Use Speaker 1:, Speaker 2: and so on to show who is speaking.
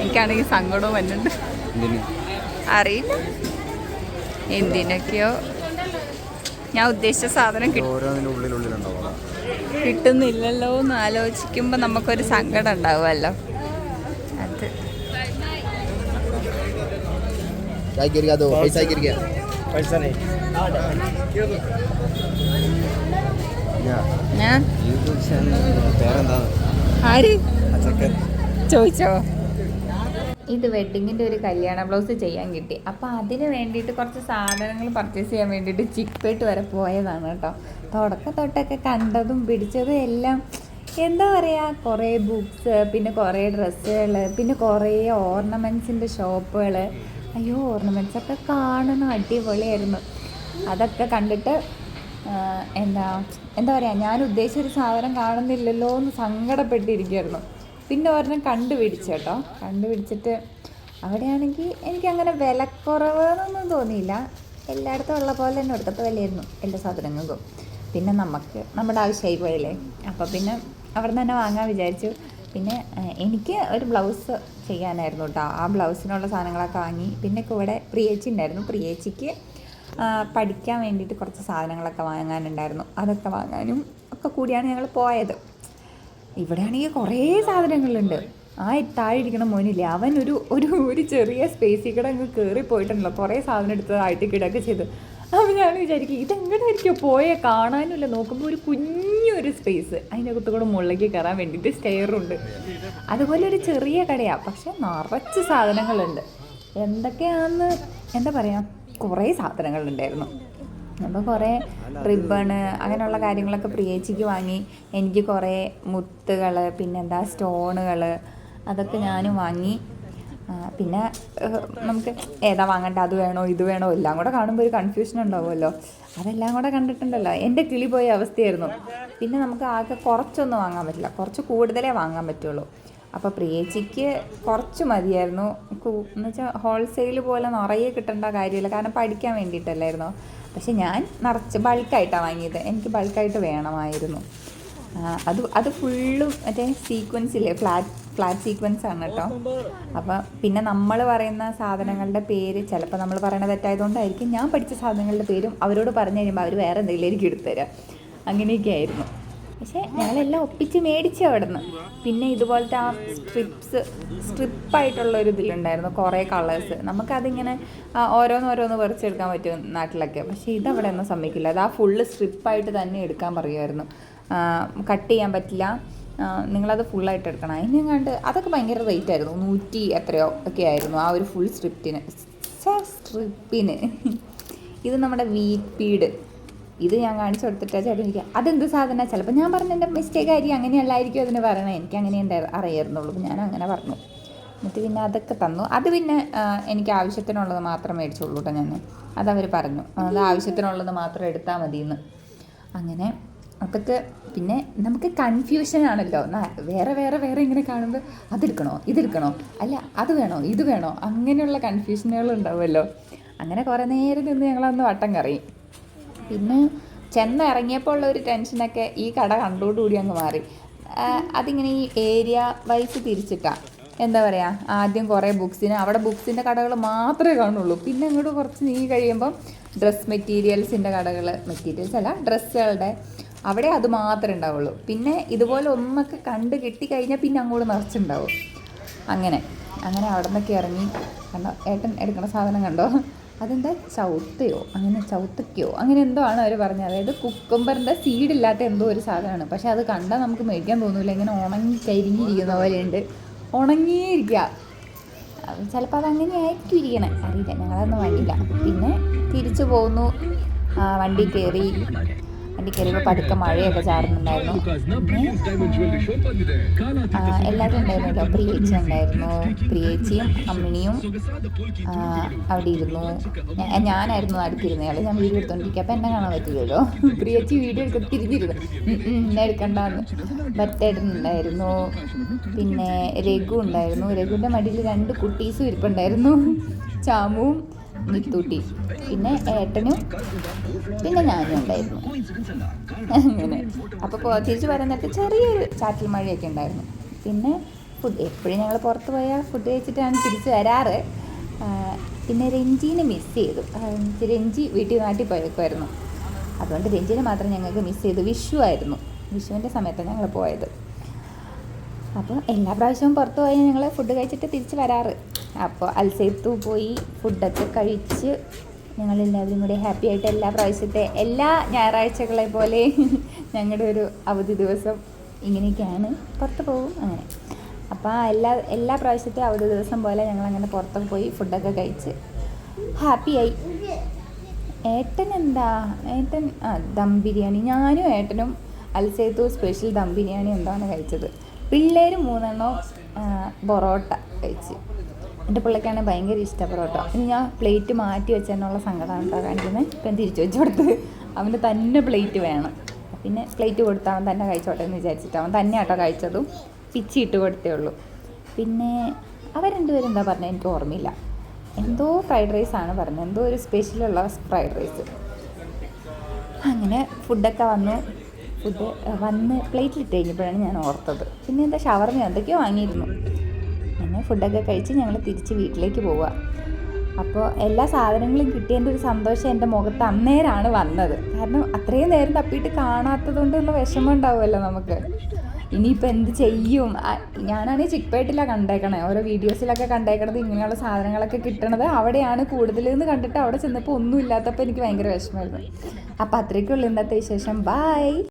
Speaker 1: എനിക്കാണെങ്കിൽ സങ്കടവും വരുന്നുണ്ട്. അറിയില്ല എന്തിനൊക്കെയോ ഞാൻ ഉദ്ദേശിച്ച സാധനം കിട്ടുന്നില്ലല്ലോ എന്ന് ആലോചിക്കുമ്പോൾ നമുക്കൊരു സങ്കടം ഉണ്ടാവുമല്ലോ. അത് ആര് ചോദിച്ചോ? ഇത് വെഡ്ഡിങ്ങിൻ്റെ ഒരു കല്യാണ ബ്ലൗസ് ചെയ്യാൻ കിട്ടി. അപ്പോൾ അതിന് വേണ്ടിയിട്ട് കുറച്ച് സാധനങ്ങൾ പർച്ചേസ് ചെയ്യാൻ വേണ്ടിയിട്ട് ചിക്പേട്ട് വരെ പോയതാണ് കേട്ടോ. തുടക്കത്തൊട്ടൊക്കെ കണ്ടതും പിടിച്ചതും എല്ലാം എന്താ പറയുക, കുറേ ബുക്സ്, പിന്നെ കുറേ ഡ്രസ്സുകൾ, പിന്നെ കുറേ ഓർണമെൻറ്റ്സിൻ്റെ ഷോപ്പുകൾ. അയ്യോ, ഓർണമെൻറ്റ്സൊക്കെ കാണണം, അടിപൊളിയായിരുന്നു. അതൊക്കെ കണ്ടിട്ട് എന്താ പറയുക, ഞാൻ ഉദ്ദേശിച്ചൊരു സാധനം കാണുന്നില്ലല്ലോ എന്ന് സങ്കടപ്പെട്ടിരിക്കുമായിരുന്നു. പിന്നെ ഒരെണ്ണം കണ്ടുപിടിച്ചു കേട്ടോ. കണ്ടുപിടിച്ചിട്ട് അവിടെയാണെങ്കിൽ എനിക്കങ്ങനെ വിലക്കുറവ് എന്നൊന്നും തോന്നിയില്ല. എല്ലായിടത്തും ഉള്ള പോലെ തന്നെ ഒടുക്കത്ത വിലയായിരുന്നു എല്ലാ സാധനങ്ങൾക്കും. പിന്നെ നമ്മുടെ ആവശ്യമായി പോയല്ലേ, അപ്പോൾ പിന്നെ അവിടെ നിന്ന് തന്നെ വാങ്ങാൻ വിചാരിച്ചു. പിന്നെ എനിക്ക് ഒരു ബ്ലൗസ് ചെയ്യാനായിരുന്നു കേട്ടോ. ആ ബ്ലൗസിനുള്ള സാധനങ്ങളൊക്കെ വാങ്ങി. പിന്നെ ഇവിടെ പ്രിയേച്ചി ഉണ്ടായിരുന്നു. പ്രിയേച്ചിക്ക് പഠിക്കാൻ വേണ്ടിയിട്ട് കുറച്ച് സാധനങ്ങളൊക്കെ വാങ്ങാനുണ്ടായിരുന്നു. അതൊക്കെ വാങ്ങാനും ഒക്കെ കൂടിയാണ് ഞങ്ങൾ പോയത്. ഇവിടെയാണെങ്കിൽ കുറേ സാധനങ്ങളുണ്ട്. ആ താഴെ ഇരിക്കണ മോനില്ലേ, അവൻ ഒരു ചെറിയ സ്പേസിൽ കൂടെ അങ്ങ് കയറി പോയിട്ടുണ്ടല്ലോ. കുറേ സാധനം എടുത്ത് ആയിട്ടിക്കിടൊക്കെ ചെയ്ത്. അപ്പോൾ ഞാൻ വിചാരിക്കും ഇതെങ്ങനെ ആയിരിക്കും പോയേ, കാണാനുമില്ല. നോക്കുമ്പോൾ ഒരു കുഞ്ഞൊരു സ്പേസ്, അതിൻ്റെ അകത്ത് കൂടെ മുകളിലേക്ക് കയറാൻ വേണ്ടിയിട്ട് സ്റ്റെയറുണ്ട്. അതുപോലെ ഒരു ചെറിയ കടയാണ്, പക്ഷെ നിറച്ച് സാധനങ്ങളുണ്ട്. എന്തൊക്കെയാണെന്ന് എന്താ പറയുക, കുറേ സാധനങ്ങളുണ്ടായിരുന്നു. അപ്പോൾ കുറേ റിബണ് അങ്ങനെയുള്ള കാര്യങ്ങളൊക്കെ പ്രിയേച്ചിക്ക് വാങ്ങി. എനിക്ക് കുറേ മുത്തുകൾ, പിന്നെന്താ സ്റ്റോണുകൾ, അതൊക്കെ ഞാനും വാങ്ങി. പിന്നെ നമുക്ക് ഏതാ വാങ്ങണ്ട, അത് വേണോ ഇത് വേണോ എല്ലാം കൂടെ കാണുമ്പോൾ ഒരു കൺഫ്യൂഷൻ ഉണ്ടാവുമല്ലോ. അതെല്ലാം കൂടെ കണ്ടിട്ടുണ്ടല്ലോ, എൻ്റെ കിളി പോയ അവസ്ഥയായിരുന്നു. പിന്നെ നമുക്ക് ആകെ കുറച്ചൊന്നും വാങ്ങാൻ പറ്റില്ല, കുറച്ച് കൂടുതലേ വാങ്ങാൻ പറ്റുള്ളൂ. അപ്പോൾ പ്രിയേച്ചിക്ക് കുറച്ച് മതിയായിരുന്നു. എന്ന് വെച്ചാൽ ഹോൾസെയിൽ പോലെ നിറയെ കിട്ടേണ്ട കാര്യമില്ല, കാരണം പഠിക്കാൻ വേണ്ടിയിട്ടല്ലായിരുന്നു. പക്ഷെ ഞാൻ നിറച്ച് ബൾക്കായിട്ടാണ് വാങ്ങിയത്. എനിക്ക് ബൾക്കായിട്ട് വേണമായിരുന്നു. അത് ഫുള്ളും മറ്റേ സീക്വൻസ് ഇല്ലേ, ഫ്ലാറ്റ് സീക്വൻസ് ആണ് കേട്ടോ. അപ്പോൾ പിന്നെ നമ്മൾ പറയുന്ന സാധനങ്ങളുടെ പേര് ചിലപ്പോൾ നമ്മൾ പറയുന്ന തെറ്റായതുകൊണ്ടായിരിക്കും ഞാൻ പഠിച്ച സാധനങ്ങളുടെ പേരും അവരോട് പറഞ്ഞു കഴിയുമ്പോൾ അവർ വേറെ എന്തെങ്കിലും എനിക്ക് എടുത്തുതരാം. അങ്ങനെയൊക്കെ ആയിരുന്നു. പക്ഷേ ഞങ്ങളെല്ലാം ഒപ്പിച്ച് മേടിച്ചു അവിടെ നിന്ന്. പിന്നെ ഇതുപോലത്തെ ആ സ്ട്രിപ്പായിട്ടുള്ളൊരു ഇതിലുണ്ടായിരുന്നു കുറേ കളേഴ്സ്. നമുക്കതിങ്ങനെ ഓരോന്നോരോന്ന് പറിച്ചെടുക്കാൻ പറ്റും നാട്ടിലൊക്കെ. പക്ഷേ ഇതവിടെ ഒന്നും സമ്മതിക്കില്ല. അത് ആ ഫുള്ള് സ്ട്രിപ്പായിട്ട് തന്നെ എടുക്കാൻ പറയുമായിരുന്നു. കട്ട് ചെയ്യാൻ പറ്റില്ല, നിങ്ങളത് ഫുള്ളായിട്ട് എടുക്കണം. അതിനെങ്ങാണ്ട് അതൊക്കെ ഭയങ്കര റേറ്റ് ആയിരുന്നു. 100 എത്രയോ ഒക്കെ ആയിരുന്നു ആ ഒരു ഫുൾ സ്ട്രിപ്പിന്. ഇത് നമ്മുടെ വീറ്റ് പീഡ്. ഇത് ഞാൻ കാണിച്ചു കൊടുത്തിട്ടാ ചേട്ടൻ എനിക്ക് അതെന്ത് സാധനം, ചിലപ്പോൾ ഞാൻ പറഞ്ഞതിൻ്റെ മിസ്റ്റേക്ക് ആയിരിക്കും, അങ്ങനെയല്ലായിരിക്കും അതിന് പറയണേ. എനിക്ക് അങ്ങനെ അറിയായിരുന്നുള്ളൂ. അപ്പോൾ ഞാൻ അങ്ങനെ പറഞ്ഞു. എന്നിട്ട് പിന്നെ അതൊക്കെ തന്നു. അത് പിന്നെ എനിക്ക് ആവശ്യത്തിനുള്ളത് മാത്രം മേടിച്ചോളൂ കേട്ടോ. ഞാൻ അതവർ പറഞ്ഞു, അത് ആവശ്യത്തിനുള്ളത് മാത്രം എടുത്താൽ മതിയെന്ന്. അങ്ങനെ അതൊക്കെ. പിന്നെ നമുക്ക് കൺഫ്യൂഷനാണല്ലോ, വേറെ വേറെ വേറെ ഇങ്ങനെ കാണുമ്പോൾ അതെടുക്കണോ ഇതെടുക്കണോ, അല്ല അത് വേണോ ഇത് വേണോ, അങ്ങനെയുള്ള കൺഫ്യൂഷനുകൾ ഉണ്ടാവുമല്ലോ. അങ്ങനെ കുറേ നേരം നിന്ന് ഞങ്ങളന്ന് വട്ടം കറങ്ങി. പിന്നെ ഇറങ്ങിയപ്പോൾ ഉള്ള ഒരു ടെൻഷനൊക്കെ ഈ കട കണ്ടോടുകൂടി അങ്ങ് മാറി. അതിങ്ങനെ ഈ ഏരിയ വൈസ് തിരിച്ചിട്ടാണ്. എന്താ പറയുക, ആദ്യം കുറേ അവിടെ ബുക്സിൻ്റെ കടകൾ മാത്രമേ കാണുള്ളൂ. പിന്നെ അങ്ങോട്ട് കുറച്ച് നീങ്ങി കഴിയുമ്പം ഡ്രസ് മെറ്റീരിയൽസിൻ്റെ കടകൾ, മെറ്റീരിയൽസ് അല്ല ഡ്രസ്സുകളുടെ, അവിടെ അത് മാത്രമേ ഉണ്ടാവുള്ളൂ. പിന്നെ ഇതുപോലെ ഒന്നൊക്കെ കണ്ട് കിട്ടിക്കഴിഞ്ഞാൽ പിന്നെ അങ്ങോട്ട് നിറച്ചുണ്ടാവും. അങ്ങനെ അവിടെ നിന്നൊക്കെ ഇറങ്ങി. കണ്ടോ ഏട്ടൻ എടുക്കുന്ന സാധനം കണ്ടോ, അതെന്താ ചൗത്തക്കയോ അങ്ങനെ എന്തോ ആണ് അവർ പറഞ്ഞത്. അതായത് കുക്കുംബറിൻ്റെ സീഡില്ലാത്ത എന്തോ ഒരു സാധനമാണ്. പക്ഷെ അത് കണ്ടാൽ നമുക്ക് മേടിക്കാൻ തോന്നില്ല. ഇങ്ങനെ ഉണങ്ങി കരിഞ്ഞിരിക്കുന്ന പോലെയുണ്ട്, ഉണങ്ങിയിരിക്കുക. ചിലപ്പോൾ അതങ്ങനെ ആയിരിക്കും ഇരിക്കണേ, അറിയില്ല. ഞങ്ങളതൊന്നും വാങ്ങിയില്ല. പിന്നെ തിരിച്ചു പോന്നു. വണ്ടി കയറിയപ്പോൾ പതുക്കെ മഴയൊക്കെ ചാറുന്നുണ്ടായിരുന്നു. എല്ലാവരും ഉണ്ടായിരുന്നല്ലോ. പ്രിയേച്ചി ഉണ്ടായിരുന്നു, പ്രിയേച്ചിയും അമ്മിണിയും അവിടെ ഇരുന്നു. ഞാനായിരുന്നു അടുത്തിരുന്നയാൾ. ഞാൻ വീഡിയോ എടുത്തോണ്ടിരിക്കുക, അപ്പം എന്നെ കാണാൻ പറ്റില്ലല്ലോ. പ്രിയേച്ചി വീഡിയോ എടുക്കാൻ തിരിഞ്ഞിരുന്നു, എന്നെ എടുക്കണ്ടെന്ന്. ഭർത്തേട്ടനുണ്ടായിരുന്നു, പിന്നെ രഘു ഉണ്ടായിരുന്നു. രഘുവിൻ്റെ മടിയിൽ 2 കുട്ടീസും ഇരിപ്പുണ്ടായിരുന്നു, ചാമുവും നിത്തൂട്ടി. പിന്നെ ഏട്ടനും പിന്നെ ഞാനും ഉണ്ടായിരുന്നു. അങ്ങനെ അപ്പോൾ തിരിച്ച് പറയുന്നിടത്ത് ചെറിയൊരു ചാറ്റൽ മഴയൊക്കെ ഉണ്ടായിരുന്നു. പിന്നെ ഫുഡ് എപ്പോഴും ഞങ്ങൾ പുറത്ത് പോയാൽ ഫുഡ് കഴിച്ചിട്ടാണ് തിരിച്ച് വരാറ്. പിന്നെ രഞ്ജീനെ മിസ് ചെയ്തു. രഞ്ജി നാട്ടിൽ പോയേക്കുമായിരുന്നു. അതുകൊണ്ട് രഞ്ജീനെ മാത്രം ഞങ്ങൾക്ക് മിസ് ചെയ്തു. വിഷുവിൻ്റെ സമയത്താണ് ഞങ്ങൾ പോയത്. അപ്പോൾ എല്ലാ പ്രാവശ്യവും പുറത്ത് പോയി ഞങ്ങൾ ഫുഡ് കഴിച്ചിട്ട് തിരിച്ച് വരാറ്. അപ്പോൾ അൽസൈത്തു പോയി ഫുഡൊക്കെ കഴിച്ച് ഞങ്ങളെല്ലാവരും കൂടി ഹാപ്പി ആയിട്ട് എല്ലാ ഞായറാഴ്ചകളെ പോലെ ഞങ്ങളുടെ ഒരു അവധി ദിവസം ഇങ്ങനെയൊക്കെയാണ്. പുറത്ത് പോകും അങ്ങനെ. അപ്പോൾ എല്ലാ പ്രാവശ്യത്തെ അവധി ദിവസം പോലെ ഞങ്ങളങ്ങനെ പുറത്തൊക്കെ പോയി ഫുഡൊക്കെ കഴിച്ച് ഹാപ്പിയായി. ഏട്ടൻ ദം ബിരിയാണി. ഞാനും ഏട്ടനും അൽസൈത്തു സ്പെഷ്യൽ ദം ബിരിയാണി എന്താണ് കഴിച്ചത്. പിള്ളേർ 3 എണ്ണം പൊറോട്ട കഴിച്ച്. എൻ്റെ പിള്ളേക്കാണെങ്കിൽ ഭയങ്കര ഇഷ്ടമാണ് പൊറോട്ട. ഇനി ഞാൻ പ്ലേറ്റ് മാറ്റി വെച്ചെന്നുള്ള സങ്കടമാണ് കേട്ടോ കാണിക്കുന്നത്. ഇപ്പം തിരിച്ചു വെച്ച് കൊടുത്ത് അവന് തന്നെ പ്ലേറ്റ് വേണം. പിന്നെ പ്ലേറ്റ് കൊടുത്ത് അവൻ തന്നെ കഴിച്ചോട്ടെ എന്ന് വിചാരിച്ചിട്ട് അവൻ തന്നെ കേട്ടോ കഴിച്ചതും പിച്ചിട്ട് കൊടുത്തേ ഉള്ളൂ. പിന്നെ അവർ രണ്ടുപേരും എന്താ പറഞ്ഞത് എനിക്ക് ഓർമ്മയില്ല. എന്തോ ഫ്രൈഡ് റൈസാണ് പറഞ്ഞത്, എന്തോ ഒരു സ്പെഷ്യലുള്ള ഫ്രൈഡ് റൈസ്. അങ്ങനെ ഫുഡൊക്കെ വന്ന് പ്ലേറ്റിലിട്ട് കഴിഞ്ഞപ്പോഴാണ് ഞാൻ ഓർത്തത്. പിന്നെ എന്താ ഷവർമ എന്തൊക്കെയോ വാങ്ങിയിരുന്നു. അങ്ങനെ ഫുഡൊക്കെ കഴിച്ച് ഞങ്ങൾ തിരിച്ച് വീട്ടിലേക്ക് പോവുക. അപ്പോൾ എല്ലാ സാധനങ്ങളും കിട്ടിയതിൻ്റെ ഒരു സന്തോഷം എൻ്റെ മുഖത്ത് അന്നേരമാണ് വന്നത്. കാരണം അത്രയും നേരം തപ്പിയിട്ട് കാണാത്തത് കൊണ്ടുള്ള വിഷമം ഉണ്ടാവുമല്ലോ നമുക്ക്. ഇനിയിപ്പോൾ എന്ത് ചെയ്യും? ഞാനാണെങ്കിൽ ചിക്പേട്ടിലാണ് കണ്ടേക്കണേ. ഓരോ വീഡിയോസിലൊക്കെ കണ്ടേക്കണത് ഇങ്ങനെയുള്ള സാധനങ്ങളൊക്കെ കിട്ടണത് അവിടെയാണ് കൂടുതലെന്ന് കണ്ടിട്ട് അവിടെ ചെന്നപ്പോൾ ഒന്നും ഇല്ലാത്തപ്പോൾ എനിക്ക് ഭയങ്കര വിഷമമായിരുന്നു. അപ്പോൾ അത്രയ്ക്കുള്ള ഇന്നത്തെ വിശേഷം. ബൈ.